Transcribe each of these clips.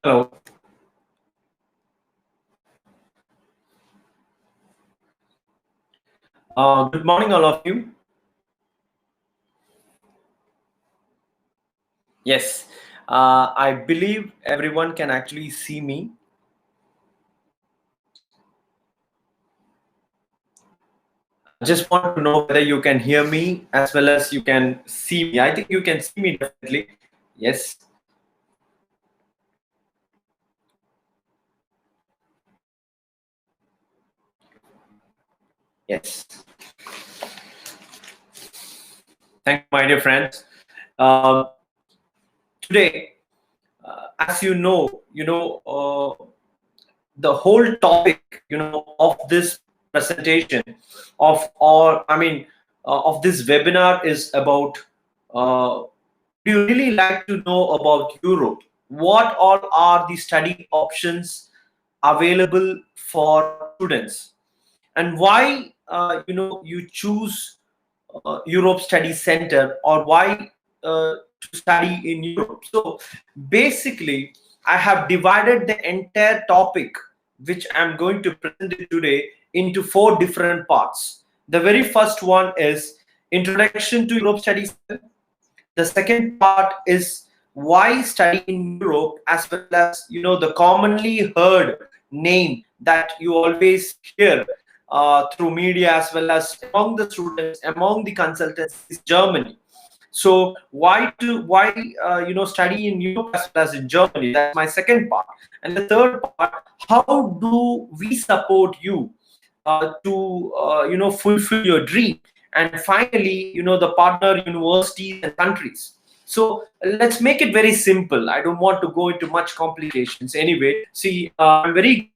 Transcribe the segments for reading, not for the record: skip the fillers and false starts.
Hello. Good morning, all of you. Yes, I believe everyone can actually see me. Just want to know whether you can hear me as well as you can see me. I think you can see me definitely. Yes. Yes. Thank you, my dear friends. Today, as you know, the whole topic, of this presentation, of this webinar is about. Do you really like to know about Europe? What all are the study options available for students, and why you choose Europe Study Center, or why to study in Europe? So basically, I have divided the entire topic, which I'm going to present it today, into 4 different parts. The very first one is Introduction to Europe Study Center. The second part is why study in Europe, as well as the commonly heard name that you always hear through media, as well as among the students, among the consultants, is Germany. So why study in Europe as well as in Germany? That's my second part. And the third part: how do we support you to fulfill your dream? And finally, the partner universities and countries. So let's make it very simple. I don't want to go into much complications. Anyway, see, I'm very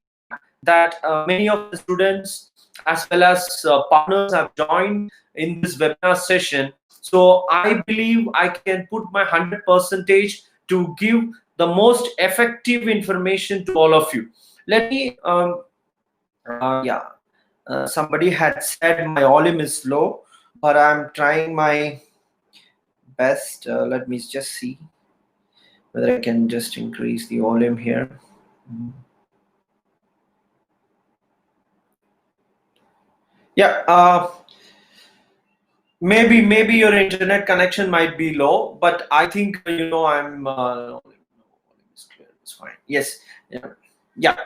glad that many of the students as well as partners have joined in this webinar session. So I believe I can put my 100% to give the most effective information to all of you. Let me somebody had said my volume is low, but I'm trying my best. Let me just see whether I can just increase the volume here. Yeah, maybe your internet connection might be low, but I think I'm it's fine. Yes. Yeah.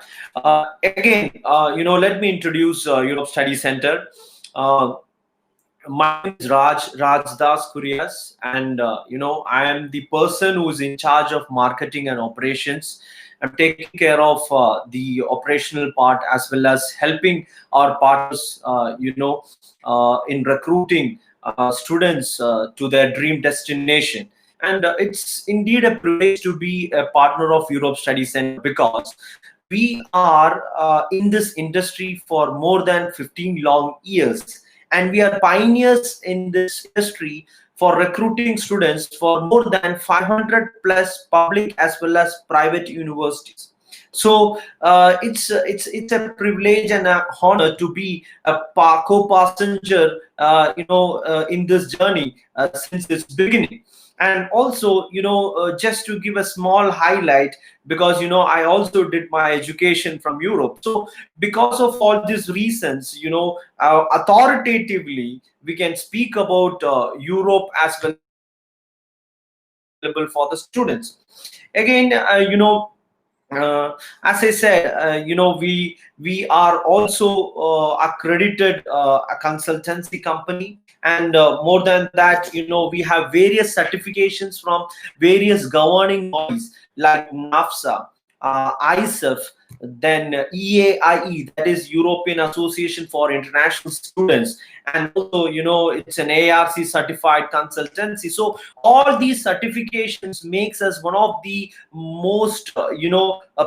Again, let me introduce Europe Study Center. My name is Raj Das Kurias, and I am the person who is in charge of marketing and operations. I'm taking care of the operational part, as well as helping our partners, in recruiting students to their dream destination. And it's indeed a privilege to be a partner of Europe Study Center, because we are in this industry for more than 15 long years, and we are pioneers in this industry for recruiting students for more than 500 plus public as well as private universities. So it's a privilege and an honor to be a co-passenger in this journey since its beginning. And also, just to give a small highlight, because I also did my education from Europe. So because of all these reasons, authoritatively we can speak about Europe as well for the students. Again, as I said, we are also accredited a consultancy company, and more than that, we have various certifications from various governing bodies like NAFSA, ISEF, then EAIE, that is European Association for International Students, and also it's an ARC certified consultancy. So all these certifications makes us one of the most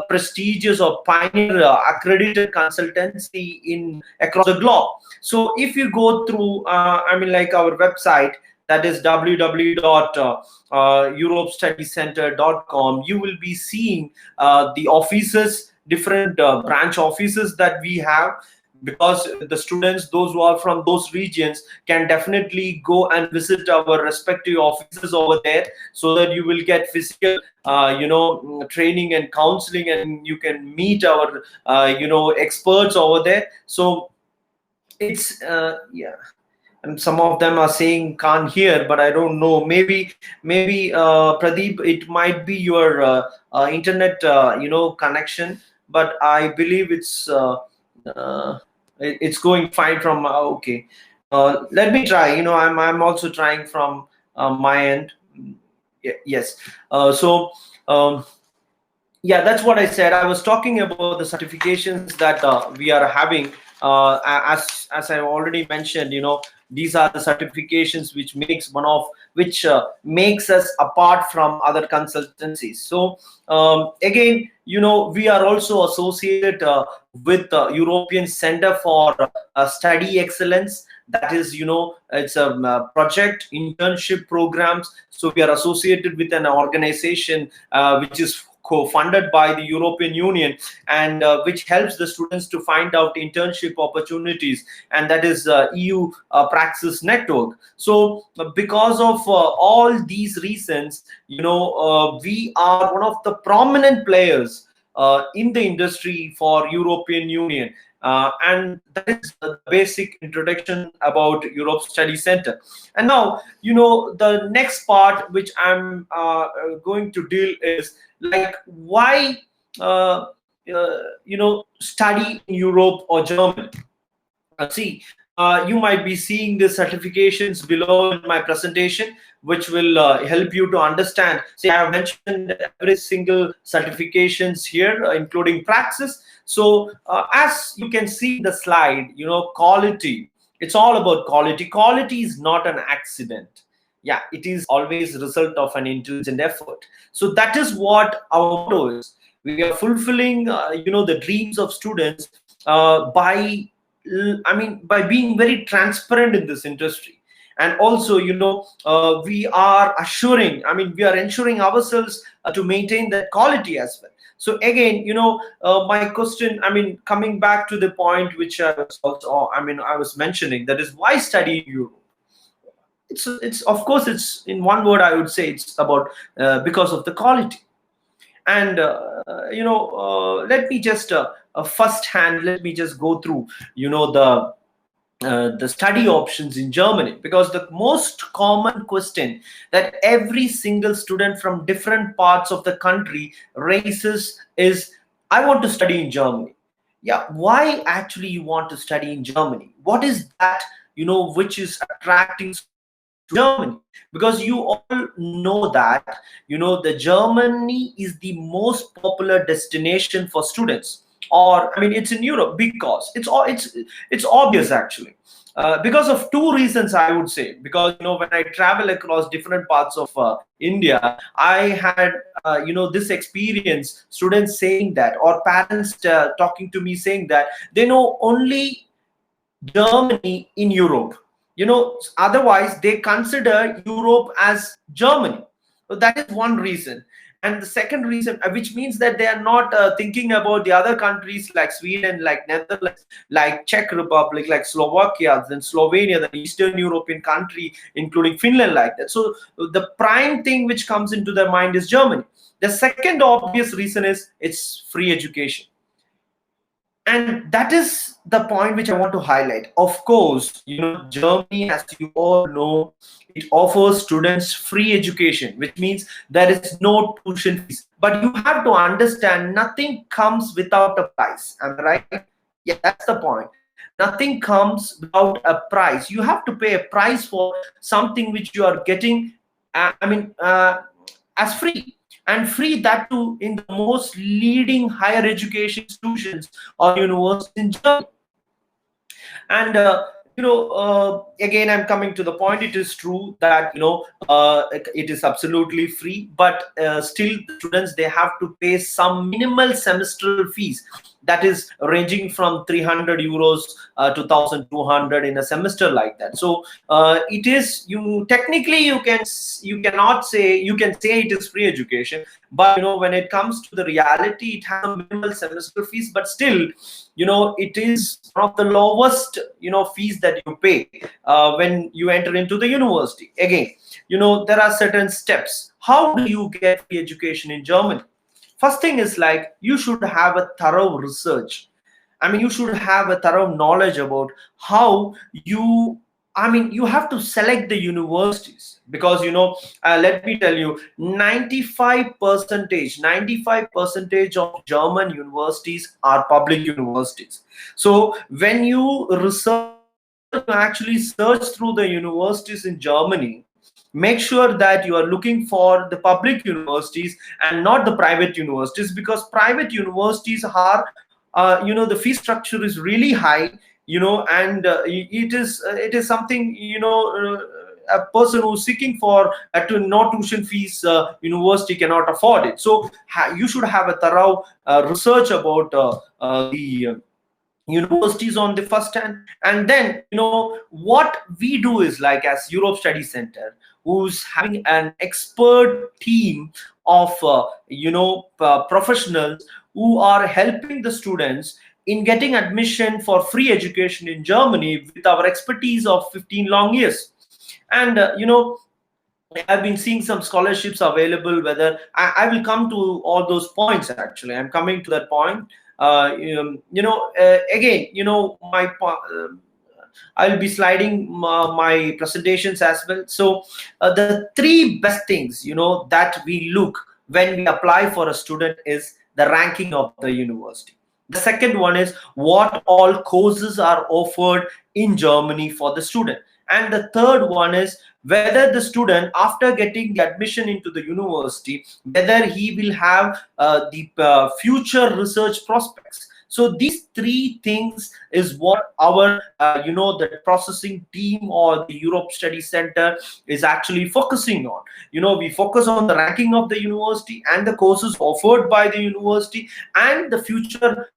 prestigious or pioneer accredited consultancy in across the globe. So if you go through our website, that is www.europestudycenter.com, you will be seeing the offices, different branch offices that we have. because the students, those who are from those regions, can definitely go and visit our respective offices over there, so that you will get physical training and counseling, and you can meet our experts over there. So it's yeah. And some of them are saying can't hear, but I don't know, maybe Pradeep, it might be your internet connection, but I believe uh, it's going fine from okay. Let me try. I'm also trying from my end. Yes. So yeah, that's what I said. I was talking about the certifications that we are having. As I already mentioned, these are the certifications which makes us apart from other consultancies. So again, we are also associated with the European Center for Study Excellence. That is, it's a project internship programs. So we are associated with an organization which is co-funded by the European Union, and which helps the students to find out internship opportunities, and that is EU Praxis Network. So because of all these reasons, we are one of the prominent players in the industry for European Union. And that is the basic introduction about Europe Study Center. And now, the next part which I'm going to deal is, like, why study in Europe or Germany. See, you might be seeing the certifications below in my presentation, which will help you to understand. See, I have mentioned every single certifications here, including Praxis. So as you can see in the slide, quality. It's all about quality. Quality is not an accident. Yeah, it is always a result of an intelligent effort. So that is what our motto is. We are fulfilling, the dreams of students by being very transparent in this industry. And also, we are ensuring ourselves to maintain that quality as well. So again, my question, coming back to the point which I was mentioning, that is, why study in Europe? It's of course, it's in one word, I would say it's about because of the quality. And let me just let me just go through the study options in Germany, because the most common question that every single student from different parts of the country raises is, I want to study in Germany. Yeah, why actually you want to study in Germany? What is that, which is attracting students to Germany? Because you all know that, the Germany is the most popular destination for students. Or it's in Europe, because it's obvious actually. Because of two reasons, I would say. Because when I travel across different parts of India, I had this experience, students saying that, or parents talking to me saying that they know only Germany in Europe. Otherwise they consider Europe as Germany. So that is one reason. And the second reason, which means that they are not thinking about the other countries like Sweden, like Netherlands, like Czech Republic, like Slovakia, then Slovenia, the Eastern European country, including Finland, like that. So the prime thing which comes into their mind is Germany. The second obvious reason is it's free education. And that is the point which I want to highlight. Of course, Germany, as you all know, it offers students free education, which means there is no tuition fees. But you have to understand, nothing comes without a price. Am I right? Yeah, that's the point. Nothing comes without a price. You have to pay a price for something which you are getting, as free. And free, that too, in the most leading higher education institutions or universities in Germany. And again, I'm coming to the point. It is true that it is absolutely free, but still the students, they have to pay some minimal semestral fees, that is ranging from 300 euros to 1,200 in a semester, like that. So it is, you technically, you can say it is free education, but when it comes to the reality, it has a minimal semester fees, but still it is one of the lowest fees that you pay when you enter into the university. Again, there are certain steps. How do you get free education in Germany? First thing is, like, you should have a thorough research. I mean, you should have a thorough knowledge about how you, I mean, you have to select the universities, because let me tell you, 95 percentage of German universities are public universities. So when you research, when you actually search through the universities in Germany, make sure that you are looking for the public universities and not the private universities, because private universities are the fee structure is really high, and it is something, a person who's seeking for to no tuition fees university cannot afford it. So you should have a thorough research about the universities on the first hand. And then what we do is, like, as Europe Study Center, who's having an expert team of professionals who are helping the students in getting admission for free education in Germany with our expertise of 15 long years. And I've been seeing some scholarships available. Whether I will come to all those points. Actually, I'm coming to that point. Again, I'll be sliding my presentations as well. So the three best things that we look when we apply for a student is the ranking of the university. The second one is what all courses are offered in Germany for the student. And the third one is whether the student, after getting the admission into the university, whether he will have the future research prospects. So these three things is what our the processing team or the Europe Study Center is actually focusing on. We focus on the ranking of the university and the courses offered by the university and the future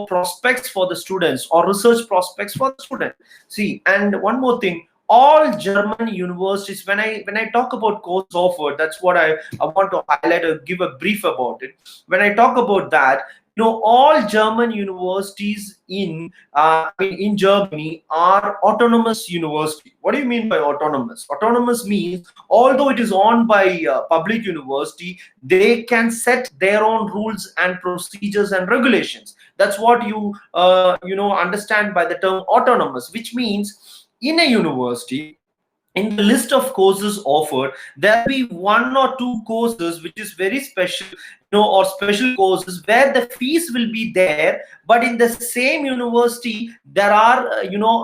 prospects for the students or research prospects for the student. See, and one more thing, all German universities, when I talk about course offered, that's what I want to highlight or give a brief about it. When I talk about that, all German universities in Germany are autonomous university. What do you mean by autonomous? Autonomous means, although it is owned by public university, they can set their own rules and procedures and regulations. That's what you understand by the term autonomous, which means in a university, in the list of courses offered, there'll be one or two courses which is very special, or special courses where the fees will be there, but in the same university there are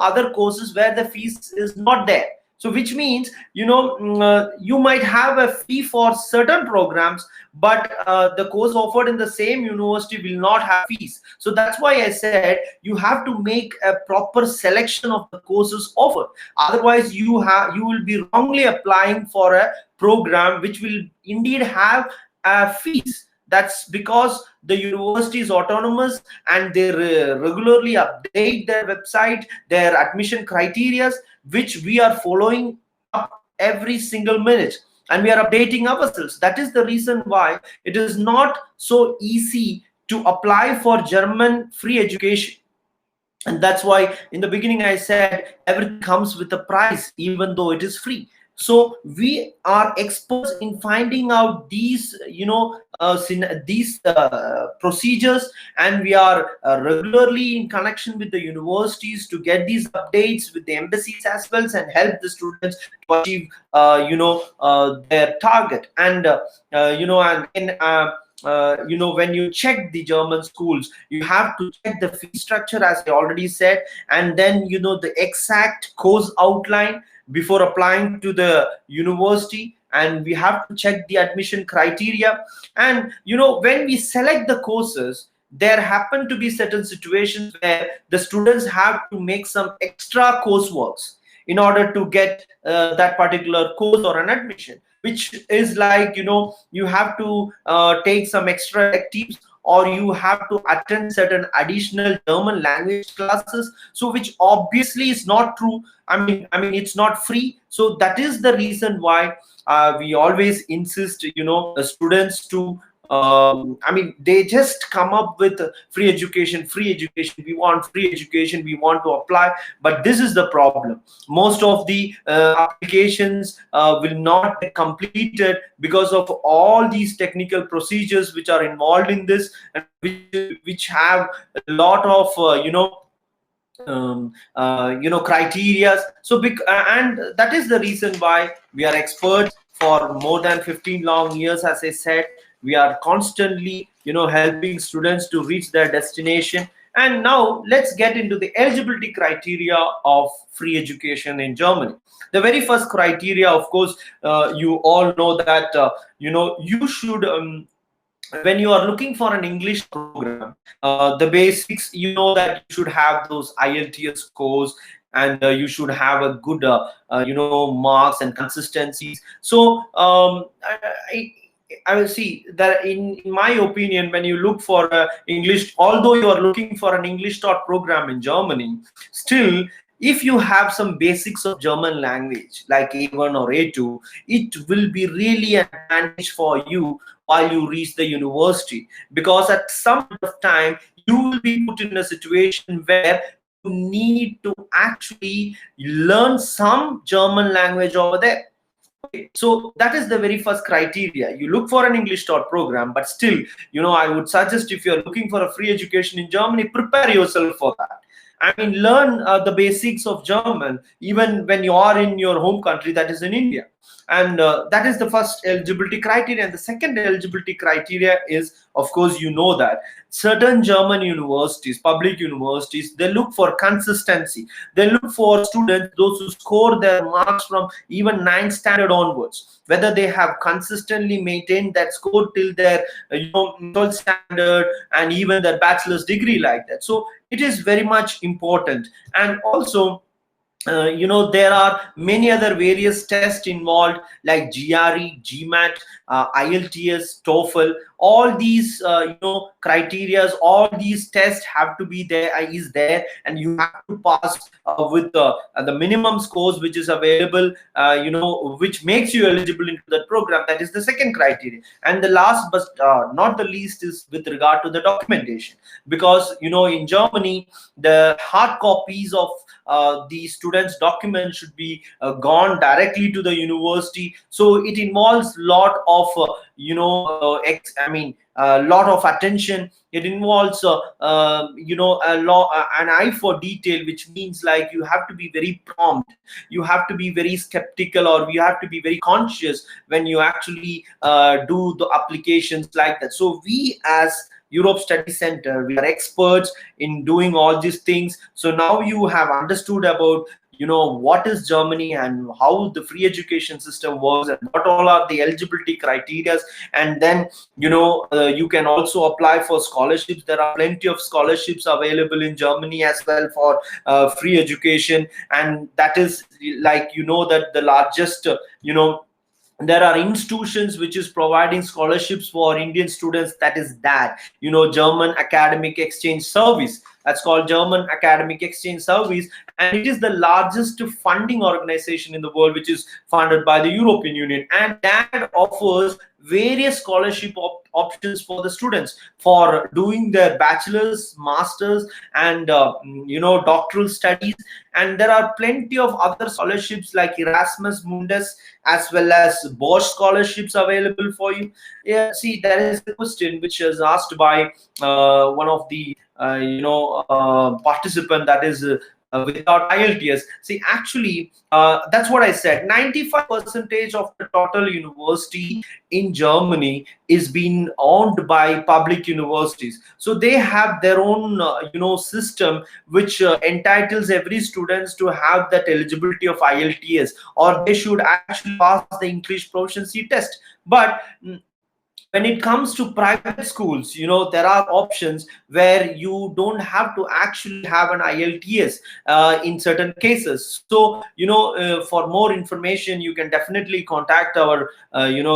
other courses where the fees is not there. So which means you might have a fee for certain programs, but the course offered in the same university will not have fees. So that's why I said you have to make a proper selection of the courses offered. Otherwise you will be wrongly applying for a program which will indeed have fees. That's because the university is autonomous and they regularly update their website, their admission criteria, which we are following up every single minute, and we are updating ourselves. That is the reason why it is not so easy to apply for German free education. And that's why in the beginning I said everything comes with a price, even though it is free. So we are experts in finding out these procedures, and we are regularly in connection with the universities to get these updates with the embassies as well, and help the students to achieve their target. And and in when you check the German schools, you have to check the fee structure, as I already said, and then the exact course outline before applying to the university. And we have to check the admission criteria. And when we select the courses, there happen to be certain situations where the students have to make some extra courseworks in order to get that particular course or an admission, which is like you have to take some extra electives, or you have to attend certain additional German language classes, so which obviously is not true. I mean it's not free. So that is the reason why we always insist the students to I mean, they just come up with free education, free education. We want free education. We want to apply, but this is the problem. Most of the applications will not get completed because of all these technical procedures which are involved in this, and which have a lot of criteria. So and that is the reason why we are experts for more than 15 long years. As I said, we are constantly helping students to reach their destination. And now let's get into the eligibility criteria of free education in Germany. The very first criteria, of course, you all know that you should when you are looking for an English program, the basics, that you should have those IELTS scores, and you should have a good, marks and consistencies. So I will see that in my opinion, when you look for English, although you are looking for an English taught program in Germany, still, if you have some basics of German language like A1 or A2, it will be really an advantage for you while you reach the university, because at some point of time you will be put in a situation where you need to actually learn some German language over there. Okay, so that is the very first criteria. You look for an English taught program, but still, I would suggest, if you're looking for a free education in Germany, prepare yourself for that. I mean, learn the basics of German even when you are in your home country, that is in India. And that is the first eligibility criteria. And the second eligibility criteria is, of course, that certain German universities, public universities, they look for consistency. They look for students, those who score their marks from even 9th standard onwards, whether they have consistently maintained that score till their 12th standard, and even their bachelor's degree, like that. So it is very much important. And also, there are many other various tests involved, like GRE, GMAT, IELTS, TOEFL. All these criterias, all these tests have to be there, is there, and you have to pass with the minimum scores which is available, which makes you eligible into that program. That is the second criteria. And the last but not the least is with regard to the documentation, because in Germany, the hard copies of the students' documents should be gone directly to the university. So it involves lot of lot of attention. It involves an eye for detail, which means, like, you have to be very prompt, you have to be very skeptical, or you have to be very conscious when you actually do the applications, like that. So we, as Europe Study Center, we are experts in doing all these things. So now you have understood about what is Germany and how the free education system works, and what all are the eligibility criteria. And then you can also apply for scholarships. There are plenty of scholarships available in Germany as well for free education. And that is, like, that the largest there are institutions which is providing scholarships for Indian students. That is that German Academic Exchange Service. That's called German Academic Exchange Service, and it is the largest funding organization in the world, which is funded by the European Union, and that offers various scholarship options for the students for doing their bachelor's, masters, and doctoral studies. And there are plenty of other scholarships like Erasmus Mundus, as well as Bosch scholarships available for you. Yeah, see, there is a question which is asked by one of the participant, that is without IELTS. See, actually, that's what I said. 95% of the total university in Germany is being owned by public universities. So they have their own, system, which entitles every students to have that eligibility of IELTS, or they should actually pass the English proficiency test. But when it comes to private schools, there are options where you don't have to actually have an IELTS in certain cases. So for more information, you can definitely contact our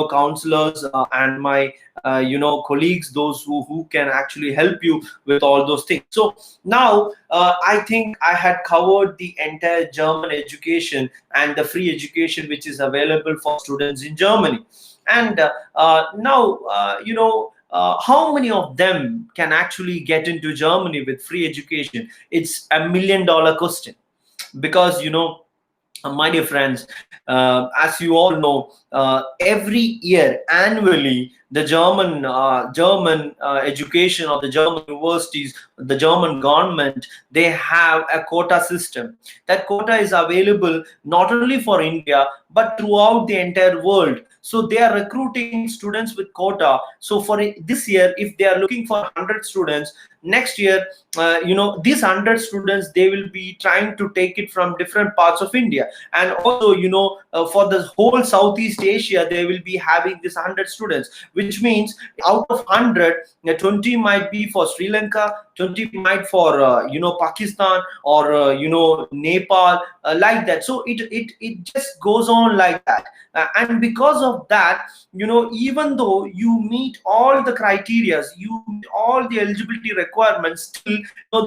counselors and my colleagues, those who can actually help you with all those things. So now I think I had covered the entire German education and the free education which is available for students in Germany. And now how many of them can actually get into Germany with free education? It's $1 million question. Because my dear friends, as you all know, every year annually the German education, or the German universities, the German government, they have a quota system. That quota is available not only for India but throughout the entire world. So they are recruiting students with quota. So for this year, if they are looking for 100 students, next year, these 100 students, they will be trying to take it from different parts of India. And also, for the whole Southeast Asia, they will be having this 100 students, which means out of 100, 20 might be for Sri Lanka, 20 might for Pakistan, or Nepal, like that. So it just goes on like that. And because of that, even though you meet all the criteria, you meet all the eligibility requirements, still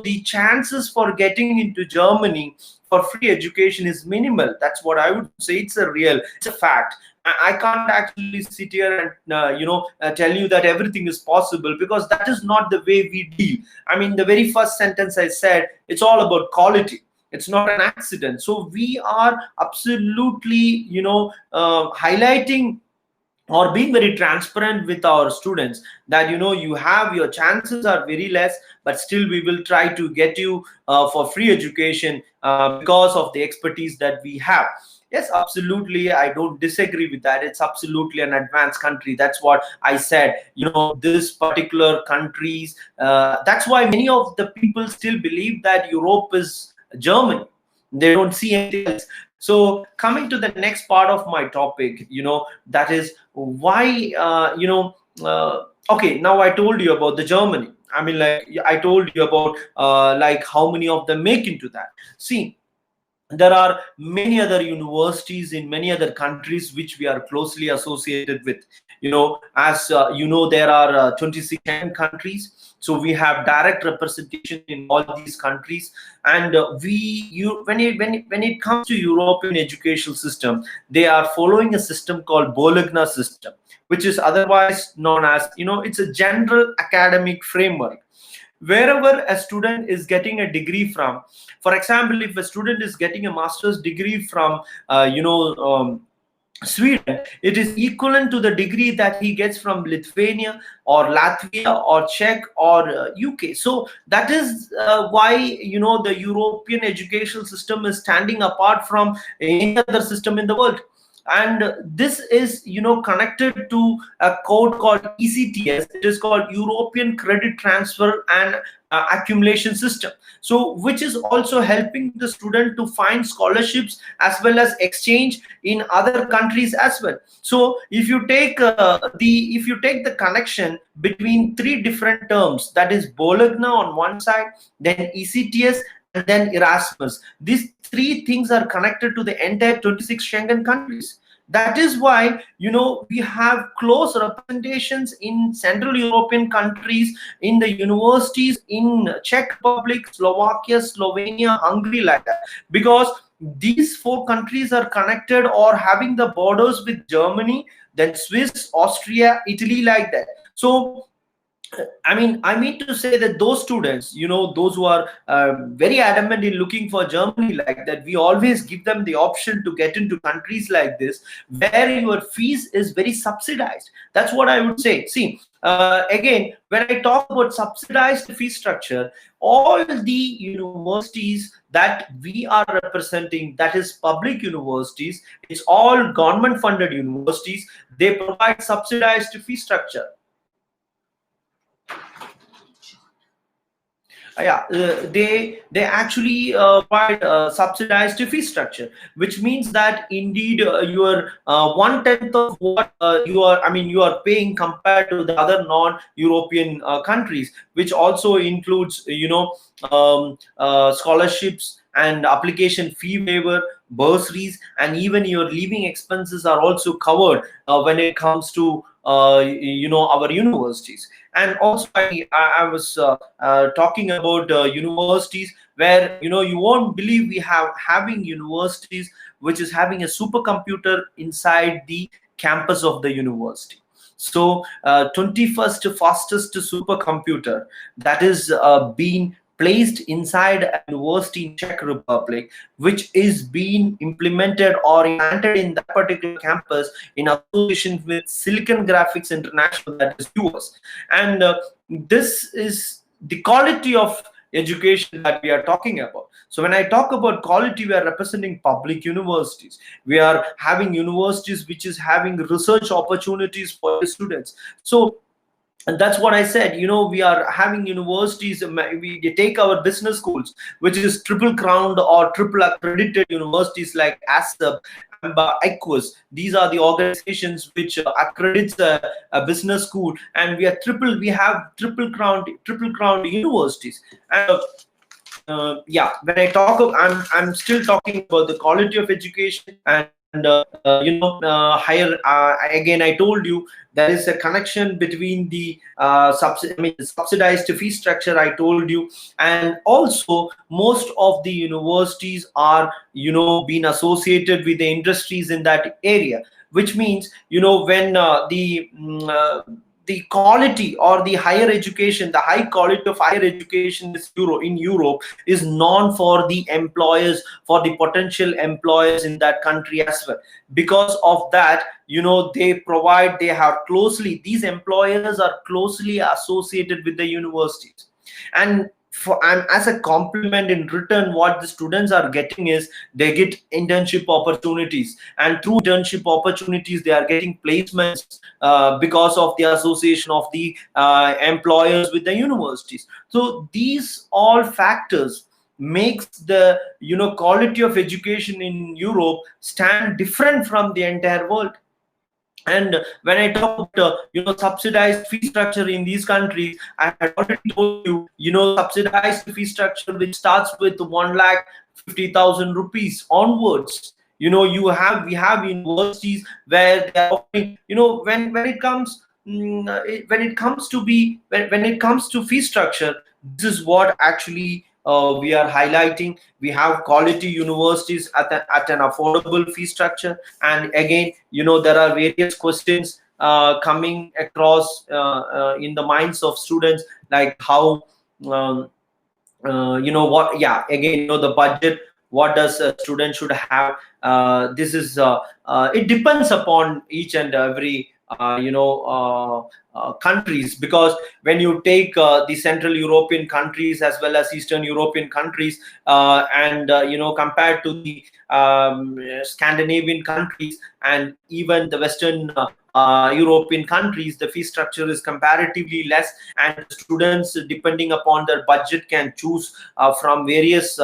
the chances for getting into Germany for free education is minimal. That's what I would say. It's a fact. I can't actually sit here and tell you that everything is possible, because that is not the way we deal. I mean, the very first sentence I said, it's all about quality. It's not an accident. So we are absolutely highlighting or being very transparent with our students, that you have, your chances are very less, but still we will try to get you for free education, because of the expertise that we have. Yes, absolutely, I don't disagree with that. It's absolutely an advanced country. That's what I said. This particular countries, that's why many of the people still believe that Europe is Germany. They don't see anything else. So coming to the next part of my topic, that is why, okay, now I told you about the Germany. I mean, like, I told you about like how many of them make into that. See, there are many other universities in many other countries which we are closely associated with. As there are 26 countries. So we have direct representation in all these countries. And when it comes to European educational system, they are following a system called Bologna system, which is otherwise known as, it's a general academic framework. Wherever a student is getting a degree from, for example, if a student is getting a master's degree from Sweden, it is equivalent to the degree that he gets from Lithuania or Latvia or Czech or UK. So that is why the European educational system is standing apart from any other system in the world. And this is connected to a code called ECTS. It is called European Credit Transfer and Accumulation System. So which is also helping the student to find scholarships as well as exchange in other countries as well. So if you take the connection between three different terms, that is Bologna on one side, then ECTS, and then Erasmus, these three things are connected to the entire 26 Schengen countries. That is why we have close representations in Central European countries, in the universities in Czech Republic, Slovakia, Slovenia, Hungary, like that, because these four countries are connected or having the borders with Germany, then Swiss, Austria, Italy, like that. So I mean to say that those students, those who are very adamant in looking for Germany, like that, we always give them the option to get into countries like this, where your fees is very subsidized. That's what I would say. See, again, when I talk about subsidized fee structure, all the universities that we are representing, that is public universities, it's all government funded universities, they provide subsidized fee structure. They actually provide subsidized fee structure, which means that indeed your 1/10 of what you are paying compared to the other non-European countries, which also includes scholarships and application fee waiver, bursaries, and even your living expenses are also covered when it comes to our universities. And also I was talking about universities where you won't believe we have having universities which is having a supercomputer inside the campus of the university. So 21st fastest supercomputer that is being placed inside a university in Czech Republic, which is being implemented or implanted in that particular campus in association with Silicon Graphics International, that is US. And this is the quality of education that we are talking about. So when I talk about quality, we are representing public universities. We are having universities which is having research opportunities for the students. So, and that's what I said, we are having universities. We take our business schools, which is triple crowned or triple accredited universities like ASAP, AMBA, Equus. These are the organizations which accredits a business school, and we have triple crowned universities. And yeah, when I talk of, I'm still talking about the quality of education. And higher, again, I told you there is a connection between the subsidized fee structure, I told you. And also most of the universities are being associated with the industries in that area, which means when the quality or the higher education, the high quality of higher education is in Europe is known for the employers, for the potential employers in that country as well. Because of that, they have closely, these employers are closely associated with the universities. And as a compliment in return, what the students are getting is they get internship opportunities, and through internship opportunities they are getting placements because of the association of the employers with the universities. So these all factors makes the quality of education in Europe stand different from the entire world. And when I talk about subsidized fee structure in these countries, I had already told you, subsidized fee structure which starts with 1,50,000 rupees onwards. We have universities where they are offering, when it comes when it comes to be when it comes to fee structure, this is what actually we are highlighting. We have quality universities at an affordable fee structure. And again, there are various questions coming across in the minds of students, like how um, what, yeah, again, the budget, what does a student should have. This is it depends upon each and every countries, because when you take the Central European countries as well as Eastern European countries, and compared to the Scandinavian countries and even the Western European countries, the fee structure is comparatively less, and students, depending upon their budget, can choose from various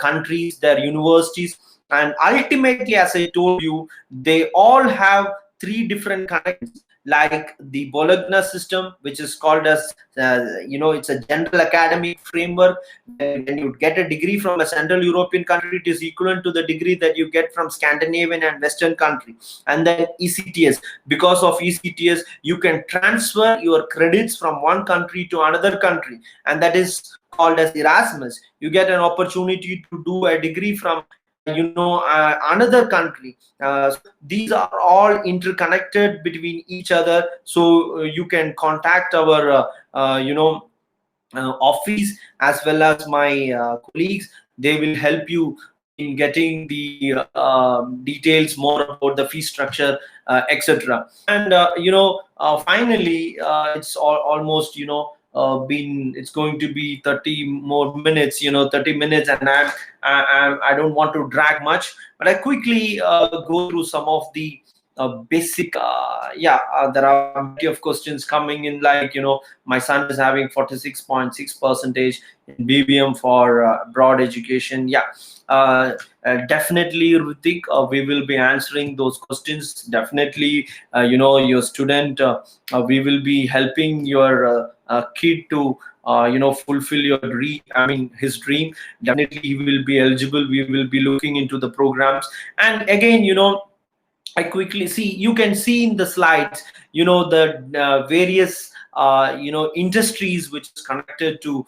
countries, their universities. And ultimately, as I told you, they all have three different connections, like the Bologna system, which is called as it's a general academic framework. When you get a degree from a Central European country, it is equivalent to the degree that you get from Scandinavian and Western country. And then ECTS, because of ECTS you can transfer your credits from one country to another country, and that is called as Erasmus. You get an opportunity to do a degree from another country. These are all interconnected between each other. So you can contact our office as well as my colleagues. They will help you in getting the details more about the fee structure, etc. And finally, it's almost been, it's going to be 30 more minutes, 30 minutes, and I don't want to drag much, but I quickly go through some of the basic there are plenty of questions coming in, like my son is having 46.6 percentage in BBM for broad education. Definitely, Ritik, we will be answering those questions. Definitely, your student, we will be helping your kid to fulfill your dream, his dream. Definitely he will be eligible. We will be looking into the programs. And again, I quickly see, you can see in the slides, the various industries which is connected to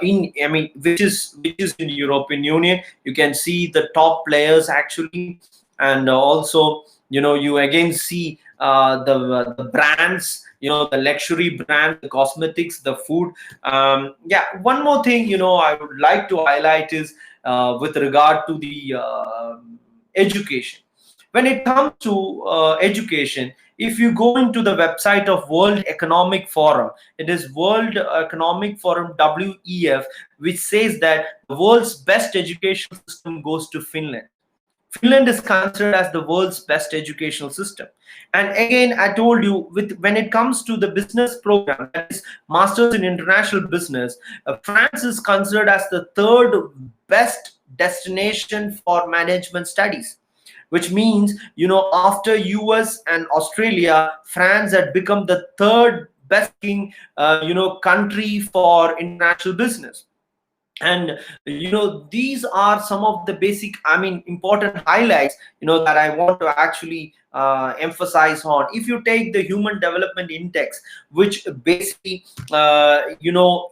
which is in European Union. You can see the top players actually. And also you again see the brands, the luxury brands, the cosmetics, the food. Yeah, one more thing, I would like to highlight is with regard to the education. When it comes to education, if you go into the website of World Economic Forum, it is World Economic Forum, WEF, which says that the world's best educational system goes to Finland. Finland is considered as the world's best educational system. And again, I told you, when it comes to the business program, that is Masters in International Business, France is considered as the third best destination for management studies, which means, after US and Australia, France had become the third best country for international business. And these are some of the basic, important highlights that I want to actually emphasize on. If you take the Human Development Index, which basically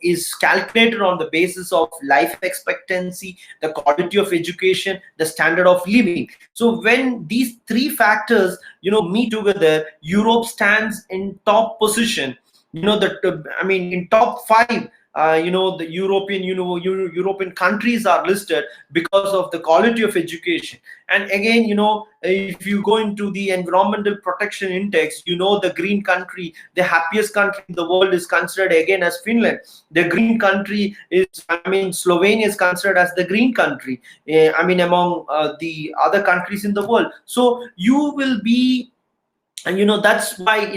is calculated on the basis of life expectancy, the quality of education, the standard of living. So when these three factors meet together, Europe stands in top position. In top 5, the European countries are listed because of the quality of education. And again, if you go into the Environmental Protection Index, the green country, the happiest country in the world, is considered again as Finland. The green country is, Slovenia is considered as the green country, among the other countries in the world. So you will be, and that's why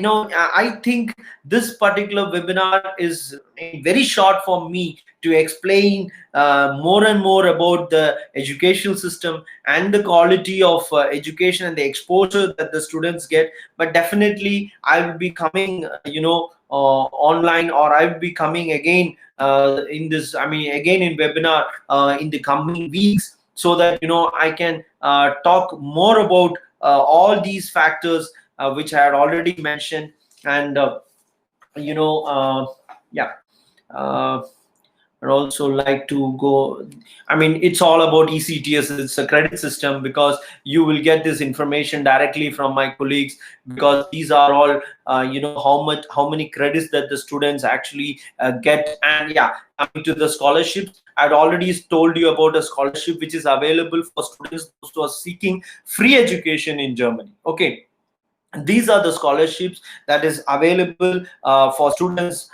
I think this particular webinar is very short for me to explain more and more about the educational system and the quality of education and the exposure that the students get. But definitely I will be coming online, or I will be coming again in this again in webinar in the coming weeks, so that I can talk more about all these factors which I had already mentioned. And yeah, I'd also like to go, it's all about ECTS. It's a credit system, because you will get this information directly from my colleagues, because these are all how many credits that the students actually get. And yeah, coming to the scholarships, I'd already told you about a scholarship which is available for students who are seeking free education in Germany. Okay, these are the scholarships that is available for students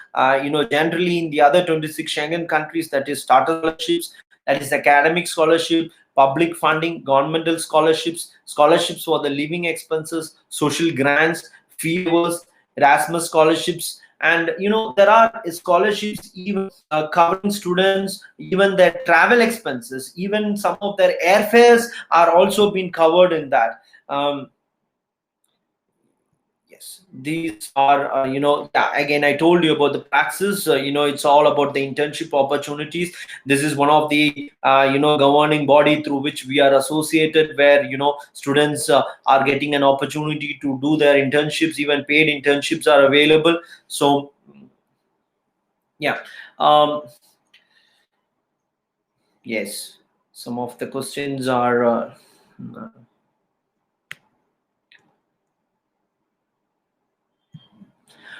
generally in the other 26 Schengen countries. That is starter scholarships, that is academic scholarship, public funding, governmental scholarships, scholarships for the living expenses, social grants, fee waivers, Erasmus scholarships. And there are scholarships even covering students, even their travel expenses, even some of their airfares are also being covered in that. Yes, these are, yeah, again, I told you about the praxis. It's all about the internship opportunities. This is one of the, governing body through which we are associated, where, students are getting an opportunity to do their internships. Even paid internships are available. So, yeah. Yes, some of the questions are...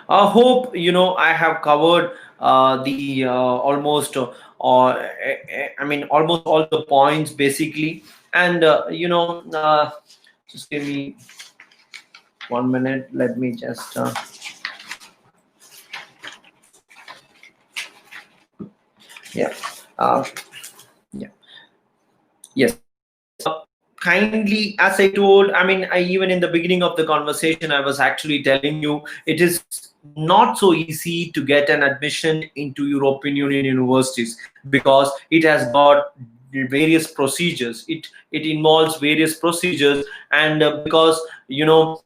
I hope I have covered the almost almost all the points basically. And just give me 1 minute. Let me just yeah yeah yes. Kindly, as I told, even in the beginning of the conversation, I was actually telling you, it is not so easy to get an admission into European Union universities, because it has got various procedures. It involves various procedures, and because you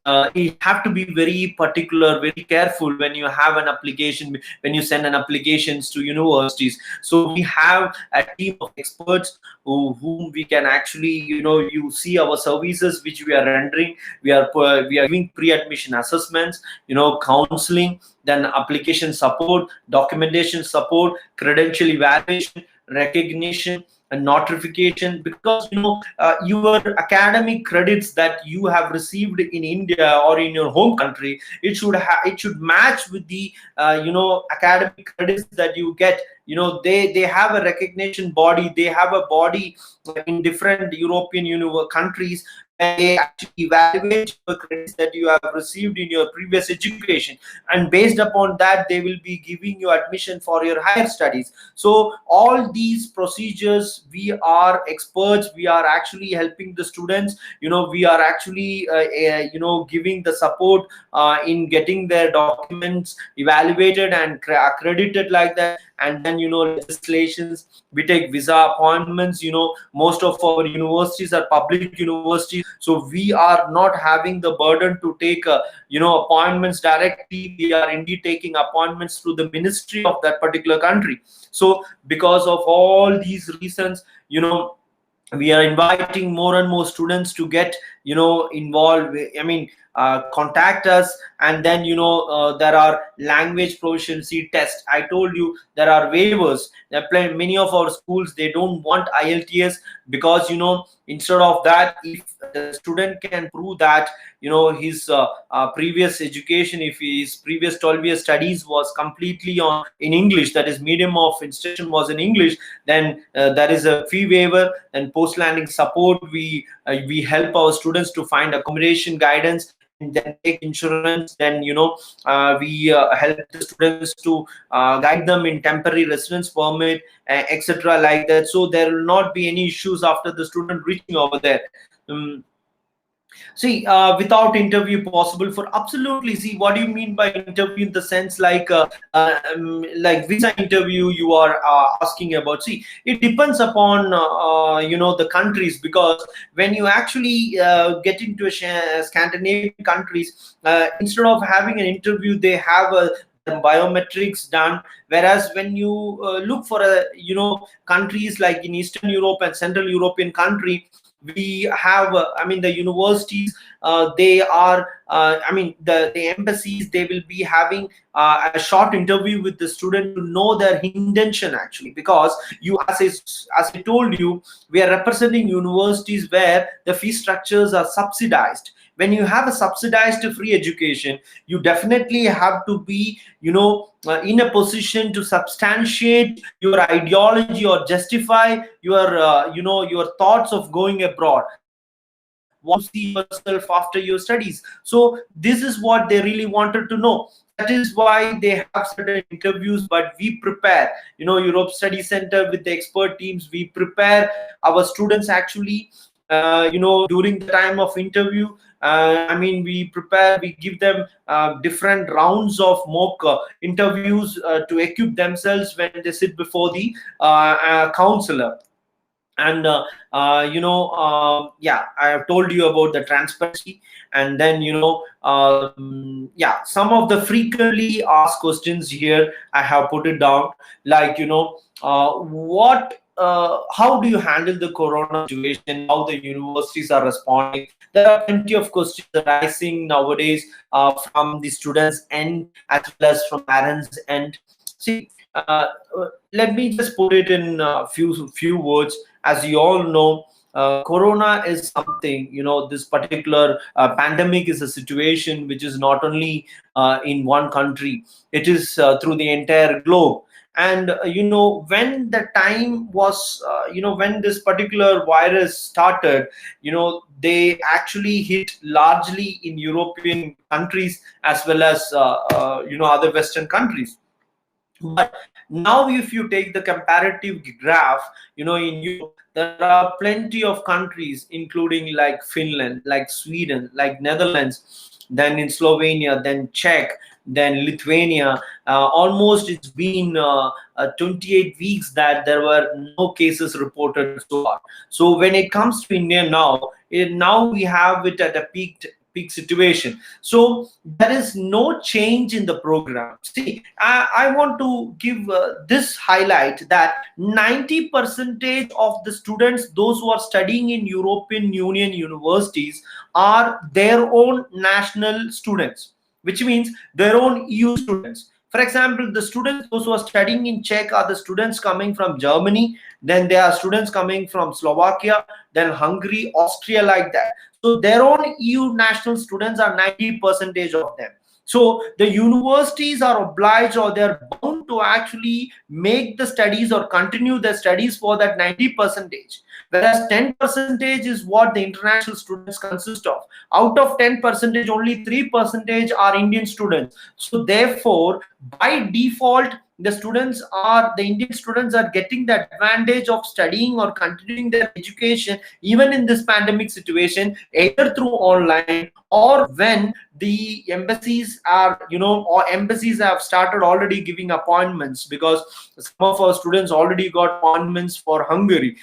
have to be very particular, very careful when you have an application, when you send an applications to universities. So we have a team of experts whom we can actually, you see our services which we are rendering. We are giving pre-admission assessments, counseling, then application support, documentation support, credential evaluation, recognition, a notification, because your academic credits that you have received in India or in your home country, it should match with the academic credits that you get. They have a recognition body, they have a body in different European countries, where they actually evaluate your credits that you have received in your previous education, and based upon that they will be giving you admission for your higher studies. So all these procedures, we are experts, we are actually helping the students. We are actually giving the support in getting their documents evaluated and accredited like that. And then legislations, we take visa appointments. Most of our universities are public universities, so we are not having the burden to take appointments directly. We are indeed taking appointments through the ministry of that particular country. So because of all these reasons, we are inviting more and more students to get involved. I mean, contact us. And then there are language proficiency tests. I told you there are waivers. Many of our schools, they don't want IELTS, because instead of that, if the student can prove that his previous education, if his previous 12-year studies was completely on in English, that is medium of instruction was in English, then there is a fee waiver. And post landing support, we help our students to find accommodation guidance, and then take insurance. Then we help the students to guide them in temporary residence permit, etc., like that. So there will not be any issues after the student reaching over there. See, without interview possible for absolutely. See, what do you mean by interview in the sense like visa interview you are asking about? See, it depends upon the countries, because when you actually get into Scandinavian countries, instead of having an interview, they have their biometrics done. Whereas when you look for countries like in Eastern Europe and Central European country, we have the universities, they are the embassies, they will be having a short interview with the student to know their intention actually. Because as I told you, we are representing universities where the fee structures are subsidized. When you have a subsidized free education, you definitely have to be in a position to substantiate your ideology or justify your thoughts of going abroad. How do you want to see yourself after your studies? So this is what they really wanted to know. That is why they have certain interviews. But we prepare, Europe Study Center with the expert teams, we prepare our students actually during the time of interview. We give them different rounds of mock interviews to equip themselves when they sit before the counselor. And yeah, I have told you about the transparency. And then some of the frequently asked questions here I have put it down, like what how do you handle the corona situation, how the universities are responding. There are plenty of questions arising nowadays from the students end as well as from parents end. See, let me just put it in a few words. As you all know, corona is something, this particular pandemic is a situation which is not only in one country, it is through the entire globe. And when the time was when this particular virus started, they actually hit largely in European countries as well as other Western countries. But now, if you take the comparative graph, in Europe, there are plenty of countries, including like Finland, like Sweden, like Netherlands, then in Slovenia, then Czech, then Lithuania. Almost it's been 28 weeks that there were no cases reported so far. So when it comes to India now, now we have it at a peak situation. So there is no change in the program. See, I want to give this highlight that 90% of the students, those who are studying in European Union universities, are their own national students, which means their own EU students. For example, the students, those who are studying in Czech, are the students coming from Germany, then there are students coming from Slovakia, then Hungary, Austria, like that. So their own EU national students are 90% of them. So the universities are obliged, or they're bound to actually make the studies or continue the studies for that 90%, whereas 10% is what the international students consist of. Out of 10%, only 3% are Indian students. So therefore, by default, the Indian students are getting the advantage of studying or continuing their education even in this pandemic situation, either through online, or when the embassies are, or embassies have started already giving appointments, because some of our students already got appointments for Hungary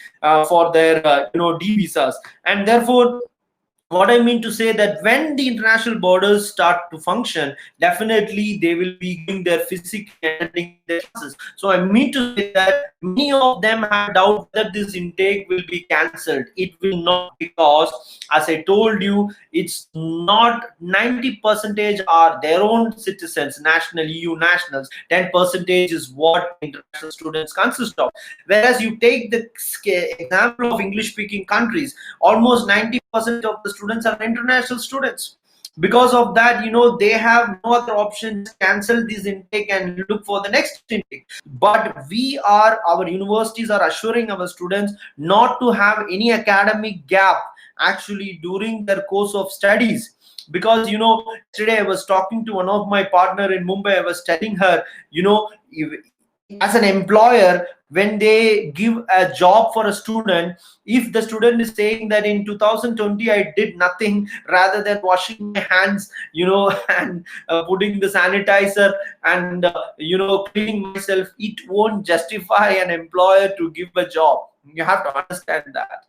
for their D visas. And therefore, what I mean to say, that when the international borders start to function, definitely they will be going there physically, attending their classes. So I mean to say that many of them have doubt whether this intake will be cancelled. It will not, because as I told you, it's not 90% are their own citizens, national EU nationals. 10% is what international students consist of. Whereas you take the example of English speaking countries, almost 90% of the students are international students. Because of that, they have no other option, just cancel this intake and look for the next intake. But our universities are assuring our students not to have any academic gap actually during their course of studies. Because yesterday I was talking to one of my partner in Mumbai. I was telling her, as an employer, when they give a job for a student, if the student is saying that in 2020 I did nothing rather than washing my hands, and putting the sanitizer, and cleaning myself, it won't justify an employer to give a job. You have to understand that.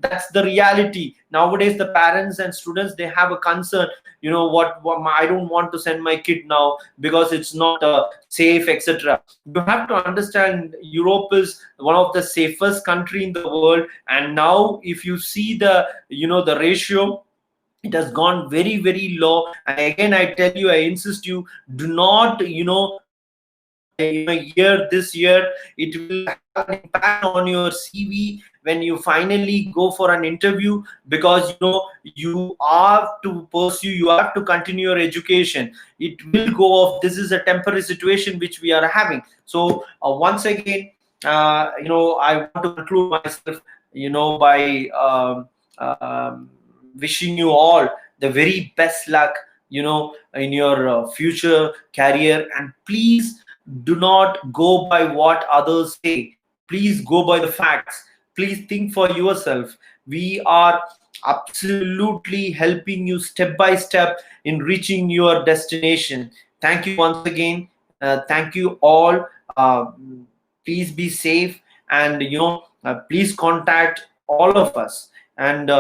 That's the reality. Nowadays the parents and students, they have a concern, what I don't want to send my kid now because it's not safe, etc. You have to understand, Europe is one of the safest country in the world. And now if you see the ratio, it has gone very, very low. And again, I tell you, I insist you, do not this year, it will have an impact on your CV when you finally go for an interview, because you have to pursue, you have to continue your education. It will go off. This is a temporary situation which we are having. So once again, I want to conclude myself, by wishing you all the very best luck, in your future career. And please do not go by what others say. Please go by the facts. Please think for yourself. We are absolutely helping you step by step in reaching your destination. Thank you once again. Thank you all. Please be safe, and please contact all of us. And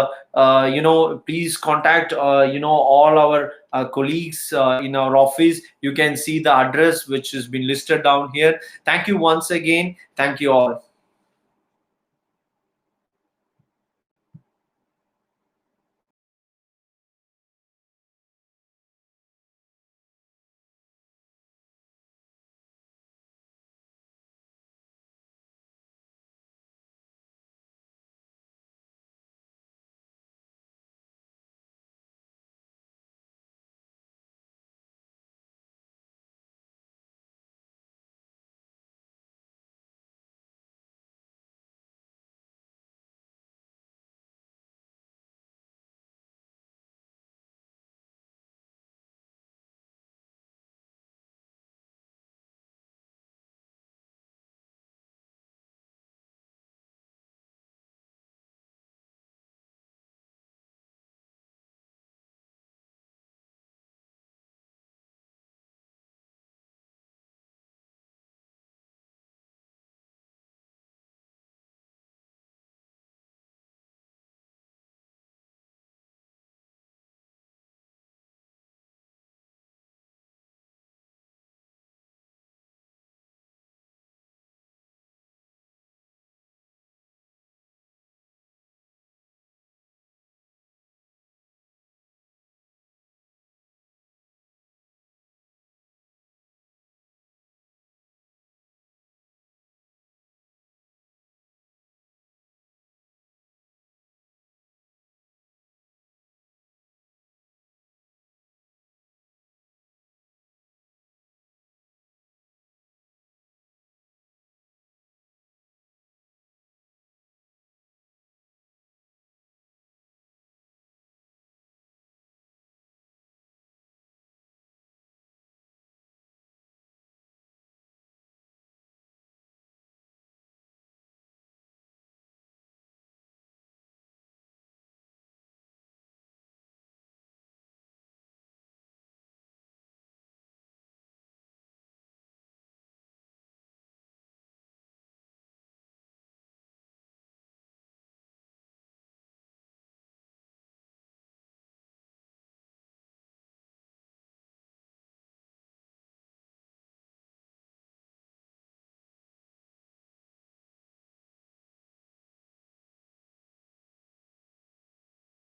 please contact all our colleagues in our office. You can see the address which has been listed down here. Thank you once again. Thank you all.